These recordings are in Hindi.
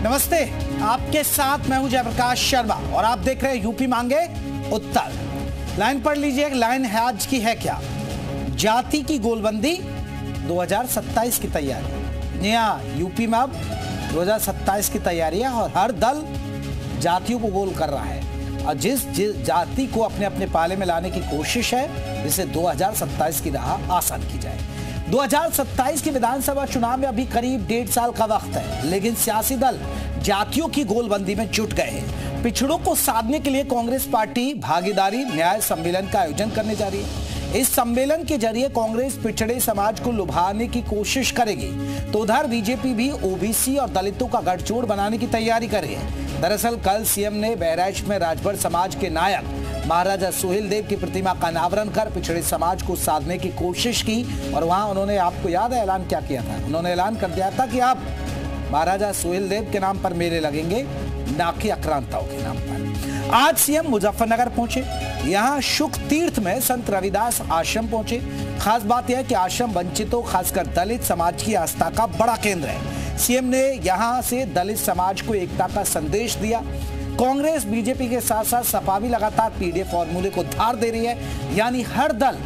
नमस्ते, आपके साथ मैं हूं जयप्रकाश शर्मा और आप देख रहे हैं यूपी मांगे उत्तर। लाइन पढ़ लीजिए, लाइन है आज की है क्या? जाति की गोलबंदी 2027 की तैयारी। नया यूपी में अब 2027 की तैयारी है और हर दल जातियों को गोल कर रहा है और जिस जाति को अपने अपने पाले में लाने की कोशिश है, जिसे 2027 की राह आसान की जाए। 2027 की विधानसभा चुनाव में अभी करीब 1.5 साल का वक्त है, लेकिन सियासी दल जातियों की गोलबंदी में जुट गए हैं। पिछड़ों को साधने के लिए कांग्रेस पार्टी भागीदारी न्याय सम्मेलन का आयोजन करने जा रही है। इस सम्मेलन के जरिए कांग्रेस पिछड़े समाज को लुभाने की कोशिश करेगी, तो उधर बीजेपी भी ओबीसी और दलितों का गठजोड़ बनाने की तैयारी कर रही है। दरअसल कल सीएम ने बहराइच में राजभर समाज के नायक महाराजा सुहेलदेव की प्रतिमा का अनावरण कर पिछड़े समाज को साधने की कोशिश की और वहां उन्होंने, आपको याद है ऐलान क्या किया था? उन्होंने ऐलान कर दिया था कि अब महाराजा सुहेलदेव के नाम पर मेले लगेंगे, ना कि आक्रांताओं के नाम पर। आज सीएम मुजफ्फरनगर पहुंचे, यहां शुक तीर्थ में संत रविदास आश्रम पहुंचे। खास बात यह है कि आश्रम वंचितों खासकर दलित समाज की आस्था का बड़ा केंद्र है। सीएम ने यहां से दलित समाज को एकता का संदेश दिया। कांग्रेस बीजेपी के साथ साथ सपा भी लगातार पीडीए फॉर्मूले को धार दे रही है, यानी हर दल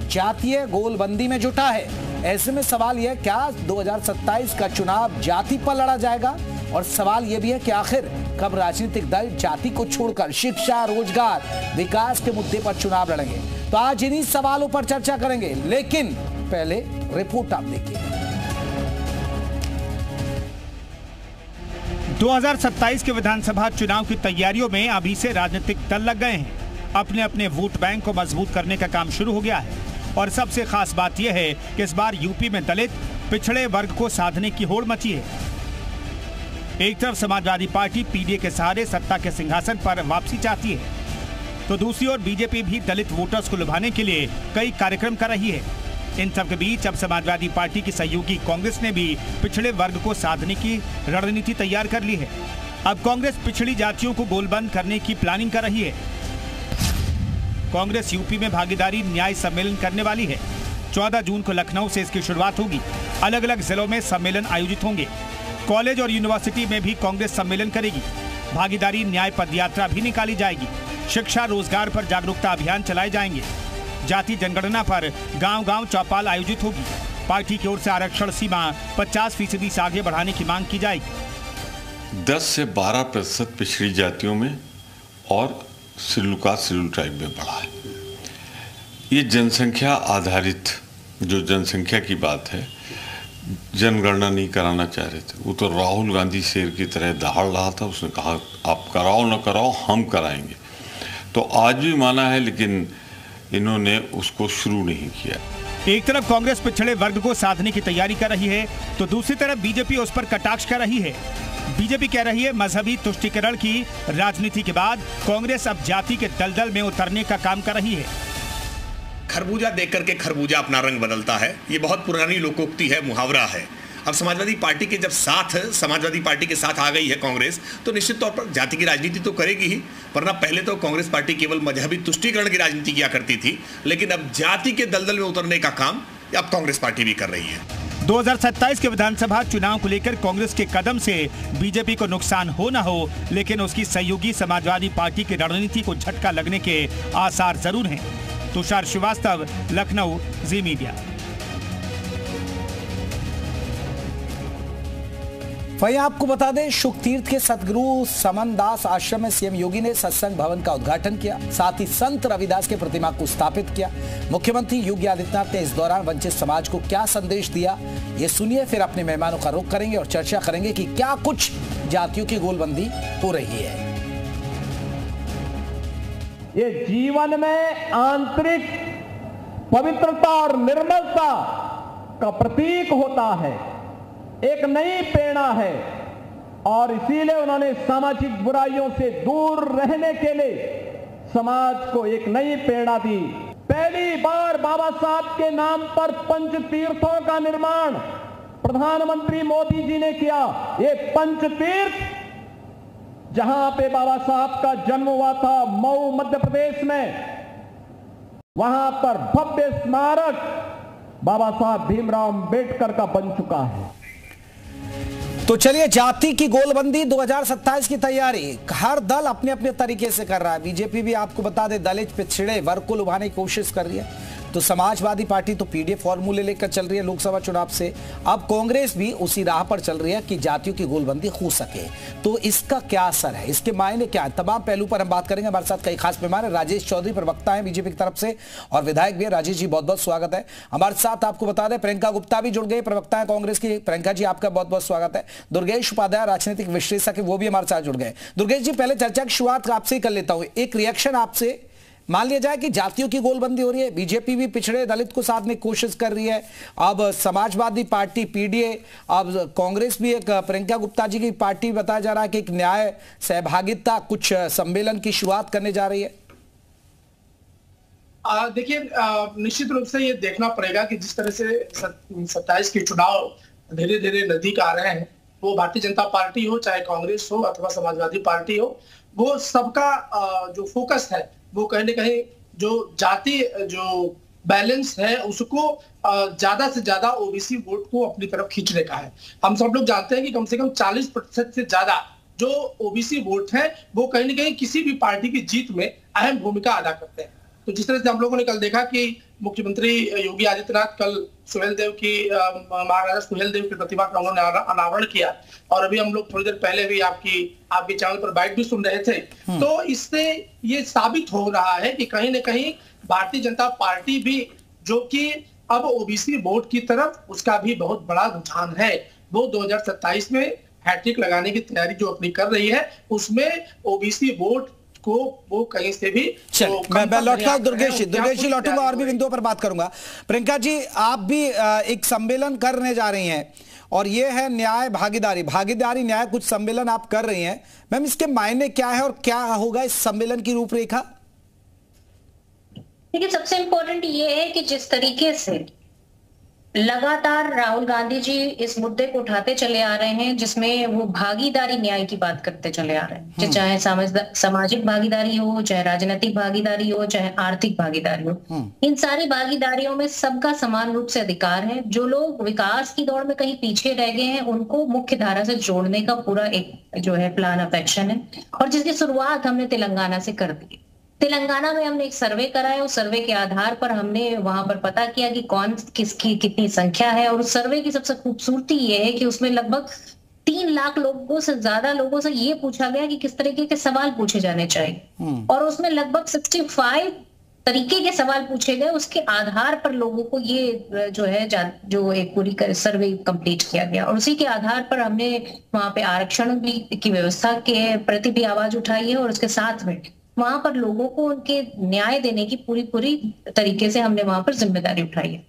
जातीय गोलबंदी में जुटा है। ऐसे में सवाल यह, क्या 2027 का चुनाव जाति पर लड़ा जाएगा? और सवाल यह भी है कि आखिर कब राजनीतिक दल जाति को छोड़कर शिक्षा, रोजगार, विकास के मुद्दे पर चुनाव लड़ेंगे? तो आज इन्हीं सवालों पर चर्चा करेंगे, लेकिन पहले रिपोर्ट आप देखिए। 2027 के विधानसभा चुनाव की तैयारियों में अभी से राजनीतिक दल लग गए हैं। अपने अपने वोट बैंक को मजबूत करने का काम शुरू हो गया है और सबसे खास बात यह है कि इस बार यूपी में दलित पिछड़े वर्ग को साधने की होड़ मची है। एक तरफ समाजवादी पार्टी पीडीए के सहारे सत्ता के सिंहासन पर वापसी चाहती है, तो दूसरी ओर बीजेपी भी दलित वोटर्स को लुभाने के लिए कई कार्यक्रम कर रही है। इन सब के बीच अब समाजवादी पार्टी की सहयोगी कांग्रेस ने भी पिछड़े वर्ग को साधने की रणनीति तैयार कर ली है। अब कांग्रेस पिछड़ी जातियों को गोलबंद करने की प्लानिंग कर रही है। कांग्रेस यूपी में भागीदारी न्याय सम्मेलन करने वाली है। 14 जून को लखनऊ से इसकी शुरुआत होगी। अलग अलग जिलों में सम्मेलन आयोजित होंगे। कॉलेज और यूनिवर्सिटी में भी कांग्रेस सम्मेलन करेगी। भागीदारी न्याय पदयात्रा भी निकाली जाएगी। शिक्षा, रोजगार पर जागरूकता अभियान चलाए जाएंगे। जाति जनगणना पर गांव-गांव चौपाल आयोजित होगी। पार्टी की ओर से आरक्षण सीमा 50% से आगे बढ़ाने की मांग की जाएगी। 10 से 12% पिछड़ी जातियों में और शेड्यूल कास्ट, शेड्यूल ट्राइब में बढ़ा है। ये जनसंख्या आधारित जो जनसंख्या की बात है, जनगणना नहीं कराना चाह रहे थे। वो तो राहुल गांधी शेर की तरह दहाड़ रहा था। उसने कहा आप कराओ ना कराओ, हम कराएंगे। तो आज भी माना है, लेकिन इन्होंने उसको शुरू नहीं किया। एक तरफ कांग्रेस पिछड़े वर्ग को साधने की तैयारी कर रही है, तो दूसरी तरफ बीजेपी उस पर कटाक्ष कर रही है। बीजेपी कह रही है मजहबी तुष्टीकरण की राजनीति के बाद कांग्रेस अब जाति के दलदल में उतरने का काम कर रही है। खरबूजा देख करके खरबूजा अपना रंग बदलता है, ये बहुत पुरानी लोकोक्ति है, मुहावरा है। अब समाजवादी पार्टी के जब समाजवादी पार्टी के साथ आ गई है कांग्रेस, तो निश्चित तौर पर जाति की राजनीति तो करेगी ही, वरना पहले तो कांग्रेस पार्टी केवल मजहबी तुष्टीकरण की राजनीति किया करती थी, लेकिन अब जाति के दलदल में उतरने का काम अब कांग्रेस पार्टी भी कर रही है। 2027 के विधानसभा चुनाव को लेकर कांग्रेस के कदम से बीजेपी को नुकसान हो न हो, लेकिन उसकी सहयोगी समाजवादी पार्टी की रणनीति को झटका लगने के आसार जरूर हैं। तुषार श्रीवास्तव, लखनऊ, जी मीडिया। वहीं आपको बता दें, शुक तीर्थ के सतगुरु समन दास आश्रम में सीएम योगी ने सत्संग भवन का उद्घाटन किया, साथ ही संत रविदास की प्रतिमा को स्थापित किया। मुख्यमंत्री योगी आदित्यनाथ ने इस दौरान वंचित समाज को क्या संदेश दिया, ये सुनिए, फिर अपने मेहमानों का रुख करेंगे और चर्चा करेंगे कि क्या कुछ जातियों की गोलबंदी हो रही है। ये जीवन में आंतरिक पवित्रता और निर्मलता का प्रतीक होता है, एक नई प्रेरणा है, और इसीलिए उन्होंने सामाजिक बुराइयों से दूर रहने के लिए समाज को एक नई प्रेरणा दी। पहली बार बाबा साहब के नाम पर पंच तीर्थों का निर्माण प्रधानमंत्री मोदी जी ने किया। ये पंच तीर्थ जहां पे बाबा साहब का जन्म हुआ था, मऊ मध्य प्रदेश में, वहां पर भव्य स्मारक बाबा साहब भीमराव अंबेडकर का बन चुका है। तो चलिए, जाति की गोलबंदी 2027 की तैयारी हर दल अपने अपने तरीके से कर रहा है। बीजेपी भी आपको बता दे दलित पिछड़े वर्ग को लुभाने की कोशिश कर रही है, तो समाजवादी पार्टी तो पीडीए फॉर्मूले लेकर चल रही है लोकसभा चुनाव से। अब कांग्रेस भी उसी राह पर चल रही है कि जातियों की गोलबंदी हो सके। तो इसका क्या असर है, इसके मायने क्या है, तमाम पहलू पर हम बात करेंगे। हमारे साथ कई खास मेहमान हैं। राजेश चौधरी प्रवक्ता है बीजेपी की तरफ से और विधायक भी है। राजेश जी बहुत बहुत स्वागत है। हमारे साथ आपको बता दें प्रियंका गुप्ता भी जुड़ गई, प्रवक्ता है कांग्रेस की। प्रियंका जी आपका बहुत बहुत स्वागत है। दुर्गेश उपाध्याय राजनीतिक विश्लेषक है, वो भी हमारे साथ जुड़ गए। दुर्गेश जी, पहले चर्चा की शुरुआत आपसे ही कर लेता हूं। एक रिएक्शन आपसे, मान लिया जाए कि जातियों की गोलबंदी हो रही है, बीजेपी भी पिछड़े दलित को साधने की कोशिश कर रही है, अब समाजवादी पार्टी पीडीए, अब कांग्रेस भी एक प्रियंका गुप्ता जी की पार्टी बताया जा रहा है कि एक न्याय सहभागिता कुछ सम्मेलन की शुरुआत करने जा रही है। देखिए, निश्चित रूप से ये देखना पड़ेगा कि जिस तरह से 27 के चुनाव धीरे धीरे नजदीक आ रहे हैं, वो भारतीय जनता पार्टी हो, चाहे कांग्रेस हो अथवा समाजवादी पार्टी हो, वो सबका जो फोकस है वो कहीं ना कहीं जो जाति जो बैलेंस है उसको ज्यादा से ज्यादा ओबीसी वोट को अपनी तरफ खींचने का है। हम सब लोग जानते हैं कि कम से कम 40% से ज्यादा जो ओबीसी वोट है वो कहीं ना कहीं किसी भी पार्टी की जीत में अहम भूमिका अदा करते हैं। तो जिस तरह से हम लोगों ने कल देखा कि मुख्यमंत्री योगी आदित्यनाथ कल सुहेलदेव की महाराजा सुहेलदेव की प्रतिमा का उन्होंने अनावरण किया, और अभी हम लोग थोड़ी देर पहले भी आपके चैनल पर बाइट भी सुन रहे थे। तो इससे ये साबित हो रहा है कि कहीं ना कहीं भारतीय जनता पार्टी भी, जो कि अब ओबीसी वोट की तरफ उसका भी बहुत बड़ा रुझान है, वो 2027 में हैट्रिक लगाने की तैयारी जो अपनी कर रही है, उसमें ओबीसी वोट को वो कहीं से भी मैं लौटूंगा दुर्गेश जी लौटूंगा और भी बिंदुओं पर बात करूंगा। प्रियंका जी, आप भी एक सम्मेलन करने जा रही हैं और ये है न्याय भागीदारी न्याय, कुछ सम्मेलन आप कर रही हैं। मैम, इसके मायने क्या है और क्या होगा इस सम्मेलन की रूपरेखा? देखिए, सबसे इंपॉर्टेंट ये है कि जिस तरीके से लगातार राहुल गांधी जी इस मुद्दे को उठाते चले आ रहे हैं, जिसमें वो भागीदारी न्याय की बात करते चले आ रहे हैं, चाहे सामाजिक भागीदारी हो, चाहे राजनीतिक भागीदारी हो, चाहे आर्थिक भागीदारी हो, इन सारी भागीदारियों में सबका समान रूप से अधिकार है। जो लोग विकास की दौड़ में कहीं पीछे रह गए हैं, उनको मुख्य धारा से जोड़ने का पूरा एक जो है प्लान ऑफ एक्शन है, और जिसकी शुरुआत हमने तेलंगाना से कर दी। तेलंगाना में हमने एक सर्वे करा है, उस सर्वे के आधार पर हमने वहां पर पता किया कि कौन किसकी कितनी संख्या है, और उस सर्वे की सबसे खूबसूरती ये है कि उसमें लगभग 3 लाख लोगों से ज्यादा लोगों से ये पूछा गया कि किस तरीके के सवाल पूछे जाने चाहिए, और उसमें लगभग 65 तरीके के सवाल पूछे गए। उसके आधार पर लोगों को ये जो है जो एक पूरी सर्वे कंप्लीट किया गया, और उसी के आधार पर हमने वहां पे आरक्षण की व्यवस्था के प्रति भी आवाज उठाई है, और उसके साथ में वहां पर लोगों को उनके न्याय देने की पूरी तरीके से हमने वहां पर जिम्मेदारी उठाई है।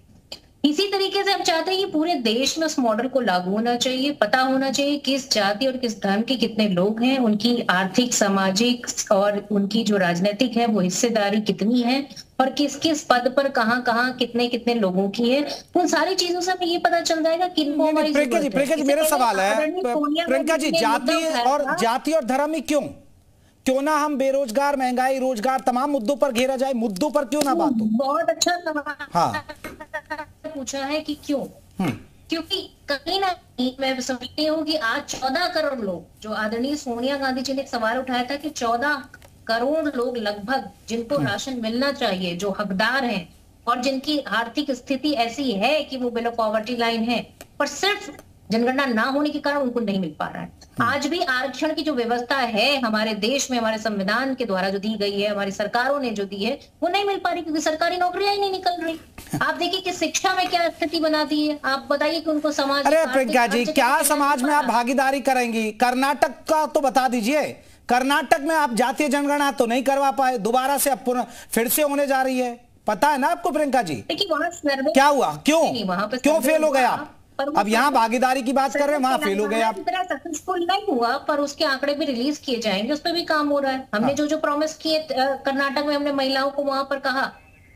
इसी तरीके से हम चाहते हैं कि पूरे देश में उस मॉडल को लागू होना चाहिए, पता होना चाहिए किस जाति और किस धर्म के कितने लोग हैं, उनकी आर्थिक, सामाजिक और उनकी जो राजनीतिक है वो हिस्सेदारी कितनी है, और किस किस पद पर कहाँ कितने लोगों की है। उन सारी चीजों से हमें ये पता चल जाएगा किनको हमारी जरूरत है। मेरा सवाल है प्रियंका जी, जाति और धर्म में क्यों ना हम बेरोजगार, महंगाई, रोजगार, तमाम मुद्दों पर घेरा जाए, मुद्दों पर क्यों ना बात हो? बहुत अच्छा सवाल पूछा है कि क्यों, क्योंकि कहीं ना कहीं मैं समझती हूँ कि आज 14 करोड़ लोग, जो आदरणीय सोनिया गांधी जी ने एक सवाल उठाया था कि 14 करोड़ लोग लगभग जिनको राशन मिलना चाहिए, जो हकदार हैं और जिनकी आर्थिक स्थिति ऐसी है कि वो बिलो पॉवर्टी लाइन है, पर सिर्फ जनगणना ना होने के कारण उनको नहीं मिल पा रहा है। आज भी आरक्षण की जो व्यवस्था है हमारे देश में, हमारे संविधान के द्वारा जो दी गई है, हमारी सरकारों ने जो दी है, वो नहीं मिल पा रही, क्योंकि सरकारी नौकरियां ही नहीं निकल रही। आप देखिए कि शिक्षा में क्या स्थिति बना दी है। आप बताइए कि उनको समाज, अरे प्रियंका जी, क्या समाज में आप भागीदारी करेंगी? कर्नाटक का तो बता दीजिए। कर्नाटक में आप जातीय जनगणना तो नहीं करवा पाए, दोबारा से अब फिर से होने जा रही है, पता है ना आपको प्रियंका जी? देखिए वहां सर्वे क्या हुआ, क्यों फेल हो गए आप? अब यहाँ भागीदारी की बात कर रहे हैं, वहां फेल हो गए आप। इतना सक्सेसफुल नहीं हुआ, पर उसके आंकड़े भी रिलीज किए जाएंगे, उस पर भी काम हो रहा है। हमने जो प्रॉमिस किए कर्नाटक में, हमने महिलाओं को वहां पर कहा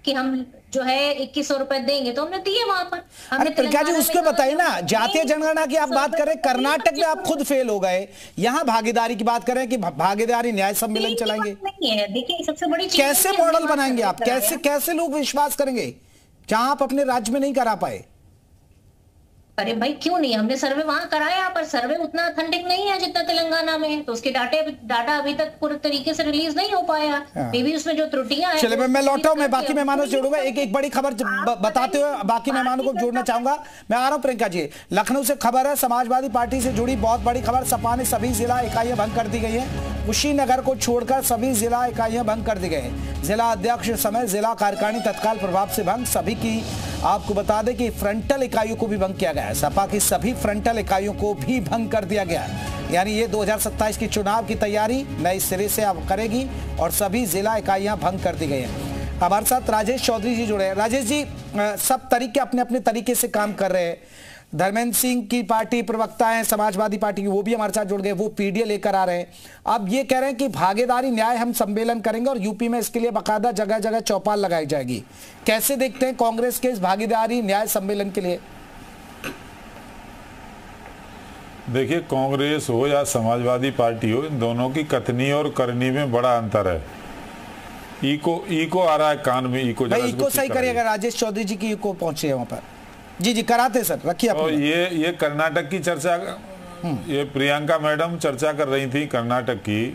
कि हम जो है 2100 रुपए देंगे, तो हमने दिए वहां पर। अरे प्रियंका जी, उसको बताइए ना, जातीय जनगणना की आप बात करें, कर्नाटक में आप खुद फेल हो गए, यहाँ भागीदारी की बात करें कि भागीदारी न्याय सम्मेलन चलाएंगे। देखिए सबसे बड़ी चीज, कैसे मॉडल बनाएंगे आप? कैसे लोग विश्वास करेंगे जहां आप अपने राज्य में नहीं करा पाए? अरे भाई क्यों नहीं, हमने सर्वे वहां कराया, पर सर्वे उतना ऑथेंटिक नहीं है जितना तेलंगाना में है, तो उसके डाटा अभी तक पूरे तरीके से रिलीज नहीं हो पाया। मे भी उसमें जो त्रुटियां हैं। चलिए मैं लौटा हूं, मैं बाकी मेहमानों से जोड़ूंगा। एक बड़ी खबर बताते हुए बाकी मेहमानों को जोड़ना चाहूंगा। मैं आ रहा हूं प्रियंका जी। लखनऊ से खबर है, समाजवादी पार्टी से जुड़ी बहुत बड़ी खबर। सपा ने सभी जिला इकाइयां भंग कर दी गई है। कुशीनगर को छोड़कर सभी जिला इकाइयां भंग कर दी गई हैं। जिला अध्यक्ष समेत जिला कार्यकारिणी तत्काल प्रभाव से भंग। सभी की आपको बता दें कि फ्रंटल इकाइयों को भी भंग किया गया है। सपा की सभी फ्रंटल इकाइयों को भी भंग कर दिया गया है। यानी ये 2027 की चुनाव की तैयारी नए सिरे से अब करेगी और सभी जिला इकाइयां भंग कर दी गई हैं। हमारे साथ राजेश चौधरी जी जुड़े हैं। राजेश जी, सब तरीके अपने अपने तरीके से काम कर रहे हैं। धर्मेंद्र सिंह की पार्टी प्रवक्ता है समाजवादी पार्टी की, वो भी हमारे साथ जुड़ गए, वो पीडीए लेकर आ रहे हैं। अब ये कह रहे हैं कि भागीदारी न्याय हम सम्मेलन करेंगे और यूपी में इसके लिए बाकायदा जगह जगह चौपाल लगाई जाएगी। कैसे देखते हैं कांग्रेस के इस भागीदारी न्याय सम्मेलन के लिए? देखिए, कांग्रेस हो या समाजवादी पार्टी हो, इन दोनों की कथनी और करनी में बड़ा अंतर है। ईको आ रहा है कान में, ईको सही करिएगा। राजेश चौधरी जी की ईको पहुंचे है वहां पर। जी कराते सर, रखिए। तो ये कर्नाटक की चर्चा, ये प्रियंका मैडम चर्चा कर रही थी कर्नाटक की।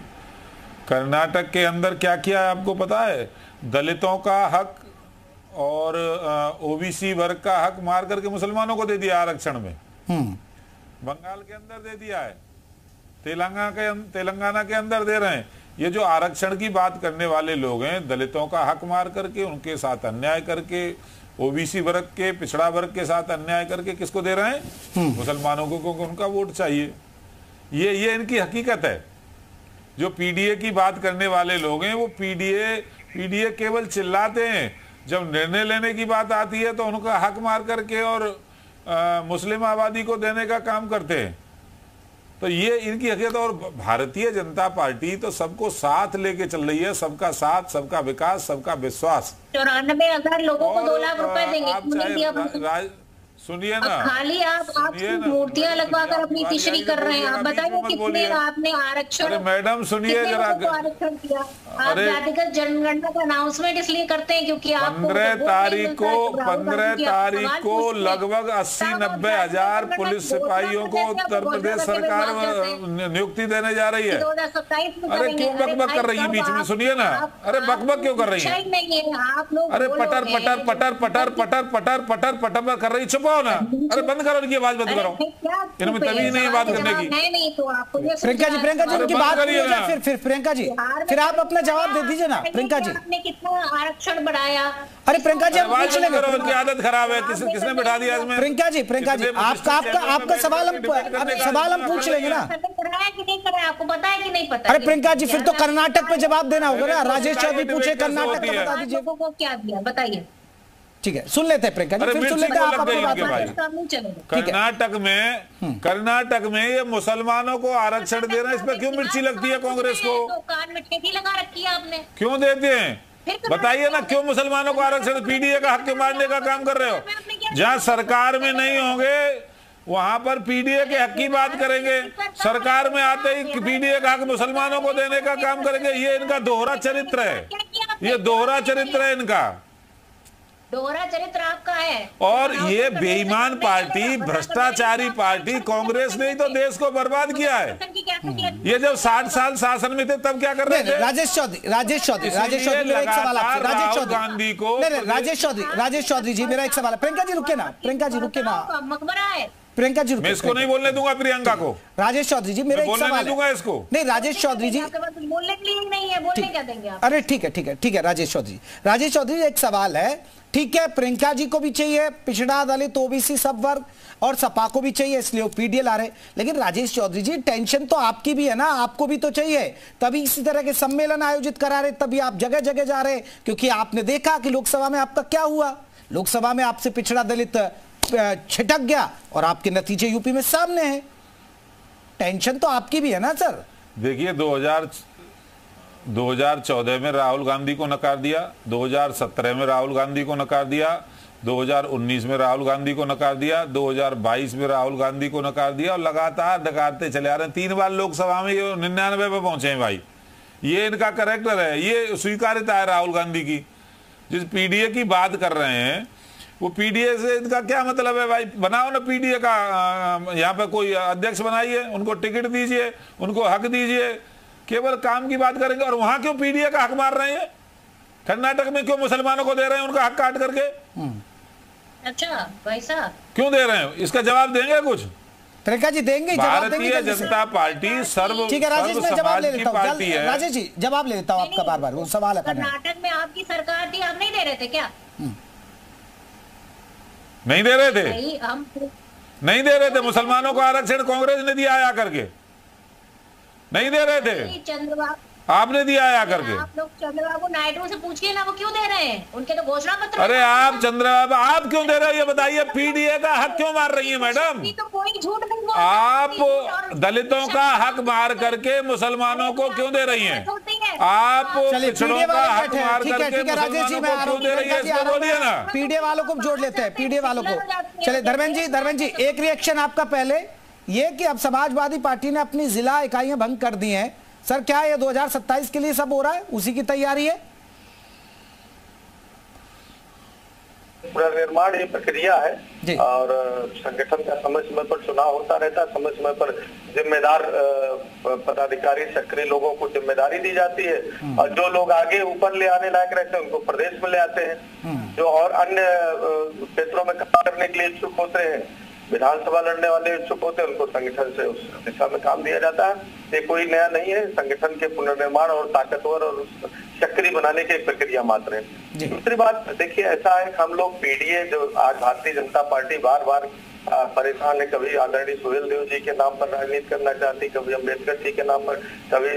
कर्नाटक के अंदर क्या किया है आपको पता है? दलितों का हक और ओबीसी वर्ग का हक मार करके मुसलमानों को दे दिया आरक्षण में। बंगाल के अंदर दे दिया है, तेलंगाना के अंदर दे रहे हैं। ये जो आरक्षण की बात करने वाले लोग हैं, दलितों का हक मार करके, उनके साथ अन्याय करके, ओबीसी वर्ग के, पिछड़ा वर्ग के साथ अन्याय करके किसको दे रहे हैं? मुसलमानों को, क्योंकि उनका वोट चाहिए। ये इनकी हकीकत है। जो पीडीए की बात करने वाले लोग हैं, वो पीडीए केवल चिल्लाते हैं, जब निर्णय लेने की बात आती है तो उनका हक मार करके और मुस्लिम आबादी को देने का काम करते हैं। तो ये इनकी हकीकत। और भारतीय जनता पार्टी तो सबको साथ लेके चल रही है, सबका साथ, सबका विकास, सबका विश्वास। 94,000 लोगों को 2 लाख रुपए देंगे। सुनिए ना, खाली आप मूर्तियां लगवाकर अपनी तीसरी कर रहे हैं। आप बताइए कितने आपने आरक्षण? अरे मैडम सुनिए जरा। आरक्षण किया आप? जातिगत जनगणना का अनाउंसमेंट इसलिए करते हैं क्योंकि 15 तारीख को लगभग 80-90 हजार पुलिस सिपाहियों को उत्तर प्रदेश सरकार नियुक्ति देने जा रही है। 2027 में अरे क्यों बकबक कर रही है बीच में? सुनिए ना, अरे बकबक क्यों कर रही है? अरे पटर पटर पटर पटर पटर पटर पटर पटर कर रही। चुप हो ना, अरे बंद करो इनकी आवाज, बंद करो। इनमें तभी नहीं बात करने की। प्रियंका जी उनकी बात करिए। फिर प्रियंका जी, फिर आप अपना जवाब दे दीजिए ना। प्रियंका जी, आपने कितना आरक्षण बढ़ाया? अरे प्रियंका जी, पूछ लेंगे। उनकी आदत खराब है, किसने बैठा दिया इसमें? प्रियंका जी आपका सवाल हम पूछ लेंगे ना। कराया कि नहीं कराया, आपको पता है कि नहीं पता? अरे प्रियंका जी, फिर तो कर्नाटक पे जवाब देना होगा ना। राजेश चौधरी पूछे कर्नाटक का, बता दीजिए को क्या दिया, बताइए। ठीक है, सुन लेते हैं प्रियंका जी, फिर सुन लेते हैं आप अपनी बात। कर्नाटक में ये मुसलमानों को आरक्षण दे रहे हैं, इस पर क्यों मिर्ची लगती है कांग्रेस को? कान में ठेठी लगा रखी है आपने। क्यों देते हैं? बताइए ना, क्यों मुसलमानों को आरक्षण? पीडीए का हक मारने का काम कर रहे हो। जहां सरकार में नहीं होंगे वहां पर पीडीए के हक की बात करेंगे, सरकार में आते ही पीडीए का हक मुसलमानों को देने का काम करेंगे। ये इनका दोहरा चरित्र है, ये दोहरा चरित्र है इनका। दोहरा चरित्र आपका है। और ये बेईमान पार्टी, भ्रष्टाचारी पार्टी कांग्रेस ने ही तो देश को बर्बाद किया है। ये जब 60 साल शासन में थे तब क्या कर रहे थे? राजेश चौधरी मेरा एक सवाल आपसे। राजेश चौधरी जी, मेरा एक सवाल है। प्रियंका जी रुके ना, मकबरा है। प्रियंका जी, मैं इसको नहीं बोलने दूंगा प्रियंका को। राजेश चौधरी जी, मेरा एक सवाल दूंगा इसको। नहीं राजेश चौधरी जी, बोलने के लिए नहीं है, बोलने क्या देंगे आप? अरे ठीक है राजेश चौधरी एक सवाल है। ठीक है, प्रियंका जी को भी चाहिए पिछड़ा, दलित, ओबीसी सब वर्ग, और सपा को भी चाहिए, इसलिए वो पीडीए ला रहे। लेकिन राजेश चौधरी जी, टेंशन तो आपकी भी है ना, आपको भी तो चाहिए, तभी इसी तरह के सम्मेलन आयोजित करा रहे, तभी आप जगह जगह जा रहे। क्योंकि आपने देखा कि लोकसभा में आपका क्या हुआ। लोकसभा में आपसे पिछड़ा दलित छिटक गया और आपके नतीजे यूपी में सामने हैं। टेंशन तो आपकी भी है ना सर। देखिए, 2014 में राहुल गांधी को नकार दिया, 2017 में राहुल गांधी को नकार दिया, 2019 में राहुल गांधी को नकार दिया, 2022 में राहुल गांधी को नकार दिया, और लगातार नकारते चले आ रहे हैं। 3 बार लोकसभा में ये 99 पे पहुंचे हैं भाई। ये इनका कैरेक्टर है, ये स्वीकार्यता है राहुल गांधी की। जिस पीडीए की बात कर रहे हैं, वो पीडीए से इनका क्या मतलब है भाई? बनाओ ना पीडीए का, यहाँ पे कोई अध्यक्ष बनाइए, उनको टिकट दीजिए, उनको हक दीजिए, केवल काम की बात करेंगे। और वहां क्यों पीडीए का हक मार रहे हैं? कर्नाटक में क्यों मुसलमानों को दे रहे हैं उनका हक काट करके? अच्छा भाई साहब क्यों दे रहे हैं? इसका जवाब देंगे कुछ? प्रियंका जी देंगे जवाब देंगे। भारतीय जनता पार्टी सर्व ठीक है राजेश, मैं जवाब ले लेता पार्टी हूँ। है। राजेश जी जवाब ले लेता हूँ आपका, बार बार वो सवाल है। कर्नाटक में आपकी सरकार थी, आप नहीं दे रहे थे क्या? नहीं दे रहे थे, हम नहीं दे रहे थे। मुसलमानों को आरक्षण कांग्रेस ने दिया आया करके, नहीं दे रहे थे, चंद्रबाबू आपने दिया आया करके। आप लोग चंद्रबाबू नायडू से पूछिए ना, वो क्यों दे रहे हैं? उनके तो घोषणा पत्र। अरे आप चंद्रबाबू आप क्यों दे रहे हो ये बताइए? पीडीए का हक क्यों मार रही है मैडम? तो कोई झूठ नहीं बोल, आप दलितों का हक मार करके मुसलमानों को क्यों दे रही हैं? आप पिछड़ों का हक मार करके मुसलमानों को क्यों दे रही है? इसको बोलिए ना। पीडीए वालों को जोड़ लेते हैं, पीडीए वालों को। चले धर्मेंद्र जी एक रिएक्शन आपका पहले, ये कि अब समाजवादी पार्टी ने अपनी जिला इकाइयां भंग कर दी हैं। सर क्या ये 2027 के लिए सब हो रहा है, उसी की तैयारी है? पुनर्निर्माण ये प्रक्रिया है और संगठन का समय समय पर चुनाव होता रहता है। समय समय पर जिम्मेदार पदाधिकारी सक्रिय लोगों को जिम्मेदारी दी जाती है और जो लोग आगे ऊपर ले आने लायक रहते हैं उनको प्रदेश में ले आते हैं। जो और अन्य क्षेत्रों में काम करने के लिए इच्छुक होते हैं, विधानसभा लड़ने वाले इच्छुक होते हैं, उनको संगठन से उस दिशा में काम दिया जाता है। ये कोई नया नहीं है, संगठन के पुनर्निर्माण और ताकतवर और सक्रिय बनाने की एक प्रक्रिया मात्र है। दूसरी बात देखिए, ऐसा है हम लोग पीडीए जो आज भारतीय जनता पार्टी बार बार परेशान है, कभी आदरणीय सुहेल देव जी के नाम पर राजनीति करना चाहती, कभी अम्बेडकर जी के नाम पर, कभी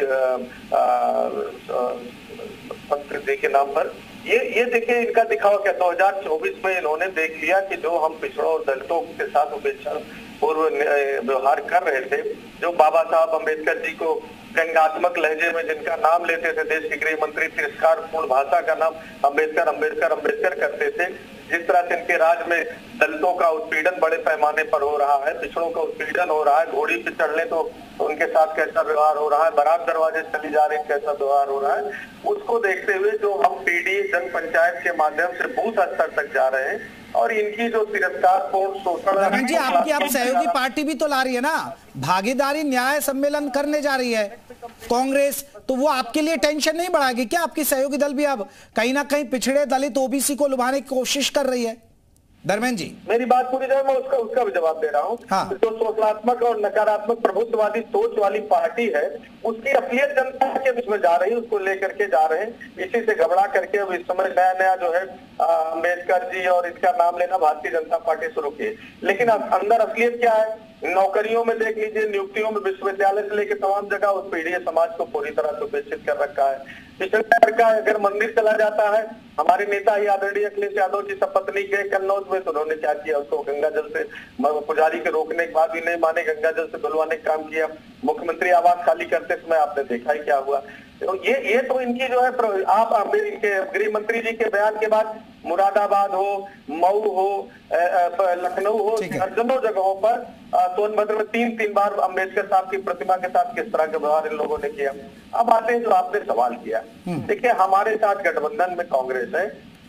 पंत जी के नाम पर। ये देखिए इनका दिखावा क्या, 2024 में इन्होंने देख लिया कि जो हम पिछड़ों और दलितों के साथ उपेक्षा पूर्व व्यवहार कर रहे थे, जो बाबा साहब अम्बेडकर जी को व्यंग्यात्मक लहजे में जिनका नाम लेते थे, देश के गृह मंत्री तिरस्कार पूर्ण भाषा का नाम अम्बेडकर अम्बेडकर अम्बेडकर करते थे, जिस तरह से इनके राज में दलितों का उत्पीड़न बड़े पैमाने पर हो रहा है, पिछड़ों का उत्पीड़न हो रहा है, घोड़ी पे चढ़ने तो उनके साथ कैसा व्यवहार हो रहा है, बारात दरवाजे चली जा रही कैसा व्यवहार हो रहा है, उसको देखते हुए जो हम पीडीए जन पंचायत के माध्यम से बूथ स्तर तक जा रहे हैं और इनकी जो तिरस्कारपूर्ण शोषण जी आपकी आप सहयोगी पार्टी भी तो ला रही है ना, भागीदारी न्याय सम्मेलन करने जा रही है कांग्रेस, तो वो आपके लिए टेंशन नहीं बढ़ाएगी क्या? आपकी सहयोगी दल भी अब कहीं ना कहीं पिछड़े दलित ओबीसी को लुभाने की कोशिश कर रही है। धर्मेंद्र जी मेरी बात पूरी जाए, मैं उसका भी जवाब दे रहा हूँ। हाँ। जो शोषणात्मक और नकारात्मक प्रभुत्ववादी सोच वाली पार्टी है उसकी असलियत जनता के बीच में जा रही है, उसको लेकर के जा रहे हैं। इसी से घबरा करके अब इस समय नया नया जो है अम्बेडकर जी और इनका नाम लेना भारतीय जनता पार्टी शुरू की, लेकिन अंदर असलियत क्या है? नौकरियों में देख लीजिए, नियुक्तियों में विश्वविद्यालय से लेकर तमाम जगह उस पीढ़ी समाज को पूरी तरह से उपेक्षित कर रखा है। पिछले का अगर मंदिर चला जाता है, हमारे नेता ही आदरणीय अखिलेश यादव जी सपत्नी गए कन्नौज में, तो उन्होंने क्या किया, उसको गंगा जल से पुजारी के रोकने के बाद भी नहीं माने, गंगा जल से धुलवाने का काम किया। मुख्यमंत्री आवास खाली करते समय आपने देखा ही क्या हुआ। तो ये तो इनकी जो है, आप इनके गृह मंत्री जी के बयान के बाद मुरादाबाद हो, मऊ हो, लखनऊ हो, दर्जनों जगहों पर, सोनभद्र में तीन बार अम्बेडकर साहब की प्रतिमा के साथ किस तरह का व्यवहार इन लोगों ने किया। अब आते हैं जो आपने सवाल किया, देखिए हमारे साथ गठबंधन में कांग्रेस है,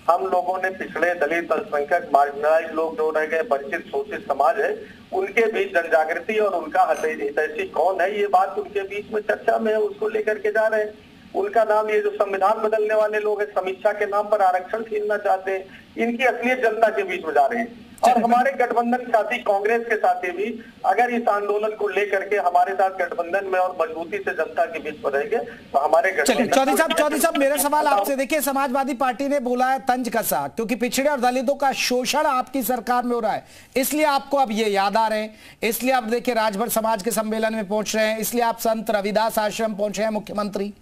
हम लोगों ने पिछड़े दलित अल्पसंख्यक मार्जिनलाइज लोग जो रह गए, वंचित शोषित समाज है, उनके बीच जनजागृति और उनका हितैषी कौन है ये बात उनके बीच में चर्चा में है, उसको लेकर के जा रहे हैं। उनका नाम, ये जो संविधान बदलने वाले लोग हैं, समीक्षा के नाम पर आरक्षण छीनना चाहते हैं, इनकी असलियत जनता के बीच में जा रही है। और हमारे गठबंधन साथी कांग्रेस के साथी भी अगर इस आंदोलन को लेकर के हमारे साथ गठबंधन में और मजबूती से जनता के बीच में रहेंगे तो हमारे चौधरी साहब मेरा सवाल आपसे, देखिए समाजवादी पार्टी ने बोला है तंज कसा, क्योंकि पिछड़े और दलितों का शोषण आपकी सरकार में हो रहा है, इसलिए आपको अब ये याद आ रहे हैं, इसलिए आप देखिए राजभर समाज के सम्मेलन में पहुंच रहे हैं, इसलिए आप संत रविदास आश्रम पहुंचे हैं मुख्यमंत्री।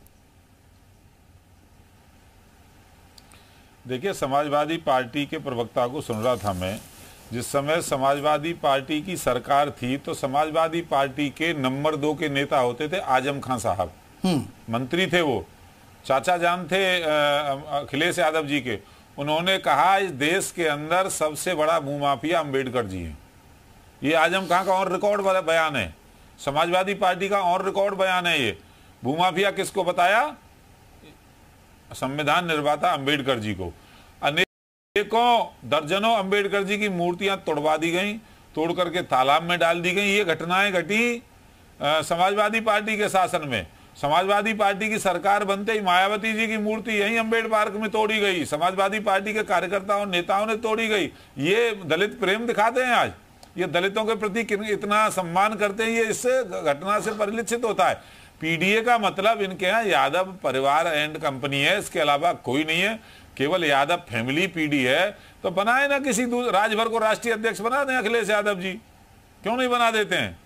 देखिए समाजवादी पार्टी के प्रवक्ता को सुन रहा था मैं, जिस समय समाजवादी पार्टी की सरकार थी तो समाजवादी पार्टी के नंबर 2 के नेता होते थे आजम खान साहब, मंत्री थे वो, चाचा जान थे अखिलेश यादव जी के। उन्होंने कहा इस देश के अंदर सबसे बड़ा भूमाफिया अम्बेडकर जी हैं। ये आजम खान का और रिकॉर्ड बयान है, समाजवादी पार्टी का और रिकॉर्ड बयान है। ये भूमाफिया किसको बताया? संविधान निर्माता अम्बेडकर जी को। अनेक दर्जनों अंबेडकर जी की मूर्तियां तोड़वा दी गई, तोड़ करके तालाब में डाल दी गई। ये घटनाएं घटी समाजवादी पार्टी के शासन में। समाजवादी पार्टी की सरकार बनते ही मायावती जी की मूर्ति यहीं अम्बेडकर पार्क में तोड़ी गई, समाजवादी पार्टी के कार्यकर्ताओं नेताओं ने तोड़ी गई। ये दलित प्रेम दिखाते हैं आज, ये दलितों के प्रति इतना सम्मान करते हैं, ये इससे घटना से परिलक्षित होता है। पीडीए का मतलब इनके यहाँ यादव परिवार एंड कंपनी है, इसके अलावा कोई नहीं है, केवल यादव फैमिली पीडी है। तो बनाए ना किसी राजभर को राष्ट्रीय अध्यक्ष बना दें अखिलेश यादव जी, क्यों नहीं बना देते हैं?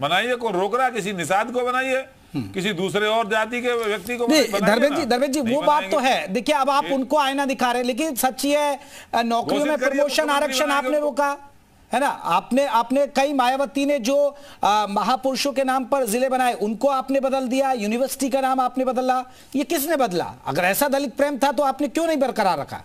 बनाइए, कौन रोक रहा? किसी निषाद को बनाइए, किसी दूसरे और जाति के व्यक्ति को। धर्मेंद्र जी वो बात तो है। देखिए अब आप उनको आईना दिखा रहे हैं, लेकिन सच है नौकरियों में प्रमोशन आरक्षण आपने रोका है ना। आपने कई मायावती ने जो महापुरुषों के नाम पर जिले बनाए उनको आपने बदल दिया, यूनिवर्सिटी का नाम आपने बदला। ये किसने बदला? अगर ऐसा दलित प्रेम था तो आपने क्यों नहीं बरकरार रखा?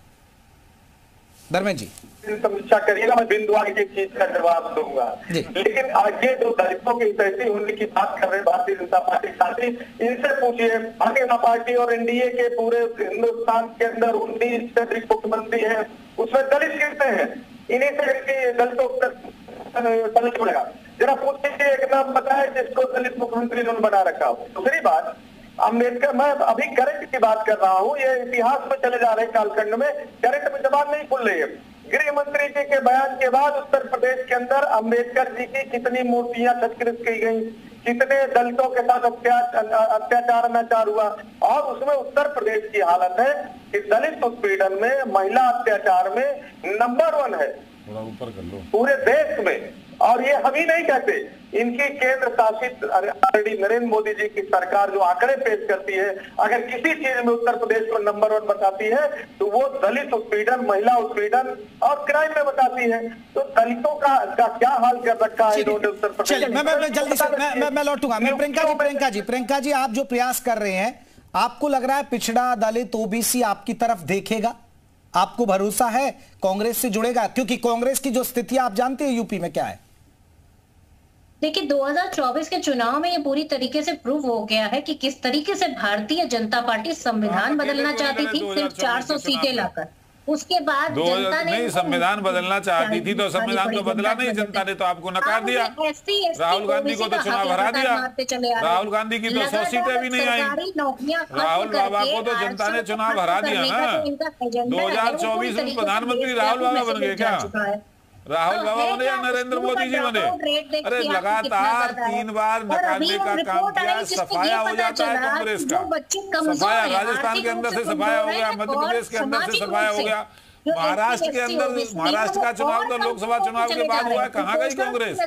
धर्मेंद्र जी समीक्षा करिएगा, मैं बिंदु आगे एक चीज का जवाब दूंगा। लेकिन आगे जो दलितों की तहसील होने की बात कर रहे भारतीय जनता पार्टी साथी, इनसे पूछिए भारतीय जनता पार्टी और एनडीए के पूरे हिंदुस्तान के अंदर 19 से अधिक मुख्यमंत्री है, उसमें दलित कितने हैं? इन्हीं से दलितों दलित बनेगा। जरा पूछिए एक नाम बताए जिसको दलित मुख्यमंत्री ने बना रखा हो। दूसरी बात, अम्बेडकर, मैं अभी करंट की बात कर रहा हूँ, ये इतिहास में चले जा रहे हैं कालखंड में, करंट में जबान नहीं खुल रही है। गृह मंत्री जी के बयान के बाद उत्तर प्रदेश के अंदर अम्बेडकर जी की कितनी मूर्तियां तस्करित की गई, कितने दलितों के साथ अत्याचार अनाचार हुआ, और उसमें उत्तर प्रदेश की हालत है कि दलित उत्पीड़न में, महिला अत्याचार में नंबर 1 है पूरे देश में। और ये हम ही नहीं कहते, इनकी केंद्र शासित नरेंद्र मोदी जी की सरकार जो आंकड़े पेश करती है, अगर किसी चीज में उत्तर प्रदेश को नंबर 1 बताती है तो वो दलित उत्पीड़न, महिला उत्पीड़न और क्राइम में बताती है। तो दलितों का क्या हाल कर रखा है इन्होंने उत्तर प्रदेश। मैं जल्दी से मैं लौटूंगा। मैं प्रियंका जी आप जो प्रयास कर रहे हैं, आपको लग रहा है पिछड़ा दलित ओबीसी आपकी तरफ देखेगा? आपको भरोसा है कांग्रेस से जुड़ेगा? क्योंकि कांग्रेस की जो स्थिति आप जानते हैं यूपी में क्या है। देखिए 2024 के चुनाव में ये पूरी तरीके से प्रूव हो गया है कि किस तरीके से भारतीय जनता पार्टी संविधान बदलना चाहती थी सिर्फ 400 सीटें लाकर। उसके बाद जनता ने नहीं संविधान बदलना चाहती थी तो संविधान तो बदला नहीं, जनता ने तो आपको नकार दिया। राहुल गांधी को तो चुनाव हरा दिया, राहुल गांधी की तो 100 सीटें भी नहीं आई। राहुल बाबा को तो जनता ने चुनाव हरा दिया ना। 2024 में प्रधानमंत्री राहुल बाबा बन गए क्या? राहुल बाबा बने या नरेंद्र मोदी जी बने? अरे लगातार 3 बार नकारने का काम किया, सफाया हो जाता है कांग्रेस का। सफाया राजस्थान के अंदर से सफाया हो गया, मध्य प्रदेश के अंदर से सफाया हो गया, महाराष्ट्र के अंदर, महाराष्ट्र का चुनाव तो लोकसभा चुनाव के बाद हुआ है। कहाँ गई कांग्रेस?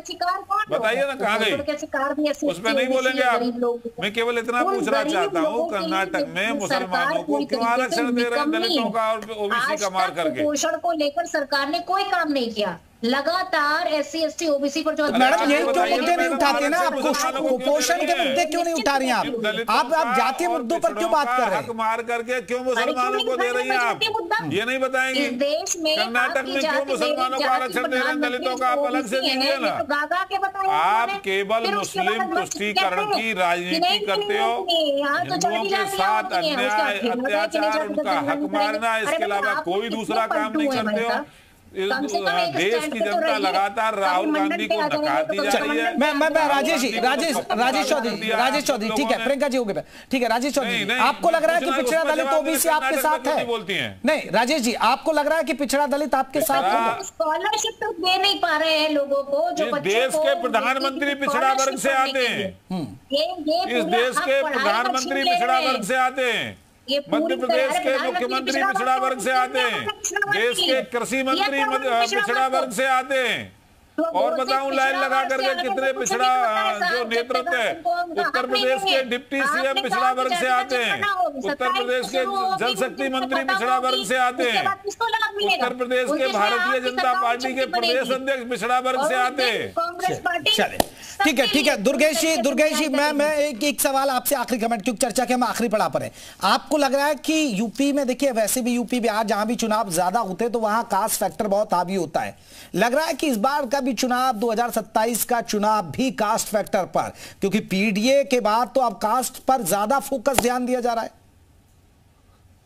बताइए ना कहाँ गई? उसमें नहीं बोलेंगे आप। मैं केवल इतना पूछना चाहता हूँ, कर्नाटक में मुसलमानों को क्यों आरक्षण दे रहे हैं दलितों का और ओबीसी का मार करके? पोषण को लेकर सरकार ने कोई काम नहीं किया। लगातार SC ST OBC पर जो मैडम यही तो मुद्दे नहीं उठाते ना आप, कुपोषण के मुद्दे क्यों नहीं उठा रही हैं आप जातीय मुद्दों पर क्यों बात कर रहे हैं? मार करके क्यों मुसलमानों को दे रही हैं आप? ये नहीं बताएंगे कर्नाटक में क्यों मुसलमानों को आरक्षण दे रहे हैं, दलितों का आप अलग से दीजिए ना। आप केवल मुस्लिम तुष्टीकरण की राजनीति करते हो, हिंदुओं के साथ अन्याय अत्याचार, उनका हक मारना, इसके अलावा कोई दूसरा काम नहीं करते हो। देश की जनता लगातार राहुल गांधी को नकारती जा रही है। मैं राजेश चौधरी ठीक है, प्रियंका जी हो गए, ठीक है राजेश चौधरी, आपको लग रहा है कि पिछड़ा दलित ओबीसी आपके साथ है? बोलती हैं नहीं राजेश जी, आपको लग रहा है कि पिछड़ा दलित आपके साथ होगा? स्कॉलरशिप तो दे नहीं पा रहे हैं लोगों को, जो देश के प्रधानमंत्री पिछड़ा वर्ग से आते हैं, इस देश के प्रधानमंत्री पिछड़ा वर्ग से आते हैं, मध्य प्रदेश के मुख्यमंत्री पिछड़ा वर्ग से आते हैं, देश के कृषि मंत्री पिछड़ा वर्ग से आते हैं, और बताऊं लाइन लगा करके कितने पिछड़ा जो नेतृत्व है। उत्तर प्रदेश के डिप्टी CM पिछड़ा वर्ग से आते हैं, उत्तर प्रदेश के जल शक्ति मंत्री पिछड़ा वर्ग से आते हैं, उत्तर प्रदेश के भारतीय जनता पार्टी के प्रदेश अध्यक्ष पिछड़ा वर्ग से आते हैं। चले ठीक है दुर्गेश जी मैं एक सवाल आपसे आखिरी कमेंट, क्योंकि चर्चा के हम आखिरी पड़ाव पर हैं। आपको लग रहा है कि यूपी में, देखिए वैसे भी यूपी बिहार जहां भी चुनाव ज्यादा होते हैं तो वहां कास्ट फैक्टर बहुत हावी होता है, लग रहा है कि इस बार का भी चुनाव 2027 का चुनाव भी कास्ट फैक्टर पर, क्योंकि पीडीए के बाद तो अब कास्ट पर ज्यादा फोकस ध्यान दिया जा रहा है?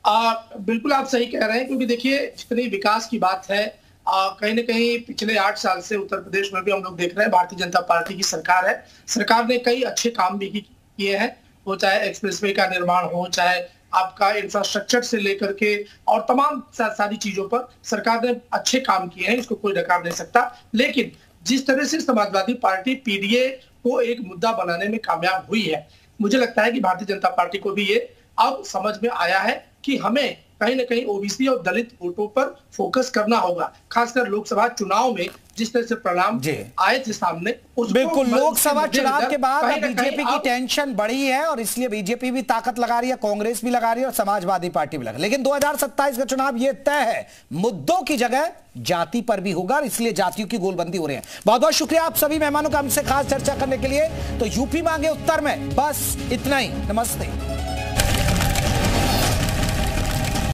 बिल्कुल आप सही कह रहे हैं, क्योंकि देखिए जितनी विकास की बात है, कहीं ना कहीं पिछले 8 साल से उत्तर प्रदेश में भी हम लोग देख रहे हैं भारतीय जनता पार्टी की सरकार है। सरकार ने कई अच्छे काम भी किए हैं, वो चाहे एक्सप्रेसवे का निर्माण हो, चाहे आपका इंफ्रास्ट्रक्चर से लेकर के और तमाम सारी चीजों पर सरकार ने अच्छे काम किए हैं, इसको कोई नकार नहीं सकता। लेकिन जिस तरह से समाजवादी पार्टी पीडीए को एक मुद्दा बनाने में कामयाब हुई है, मुझे लगता है कि भारतीय जनता पार्टी को भी ये अब समझ में आया है कि हमें कहीं ना कहीं ओबीसी और दलित वोटों पर फोकस करना होगा। खासकर लोकसभा चुनाव में जिस तरह से परिणाम आए थे सामने, बिल्कुल लोकसभा चुनाव के बाद बीजेपी की टेंशन बढ़ी है और इसलिए बीजेपी भी ताकत लगा रही है, कांग्रेस भी लगा रही है और समाजवादी पार्टी भी लगा। लेकिन 2027 का चुनाव ये तय है, मुद्दों की जगह जाति पर भी होगा, इसलिए जातियों की गोलबंदी हो रही है। बहुत बहुत शुक्रिया आप सभी मेहमानों का हमसे खास चर्चा करने के लिए। तो यूपी मांगे उत्तर में बस इतना ही। नमस्ते।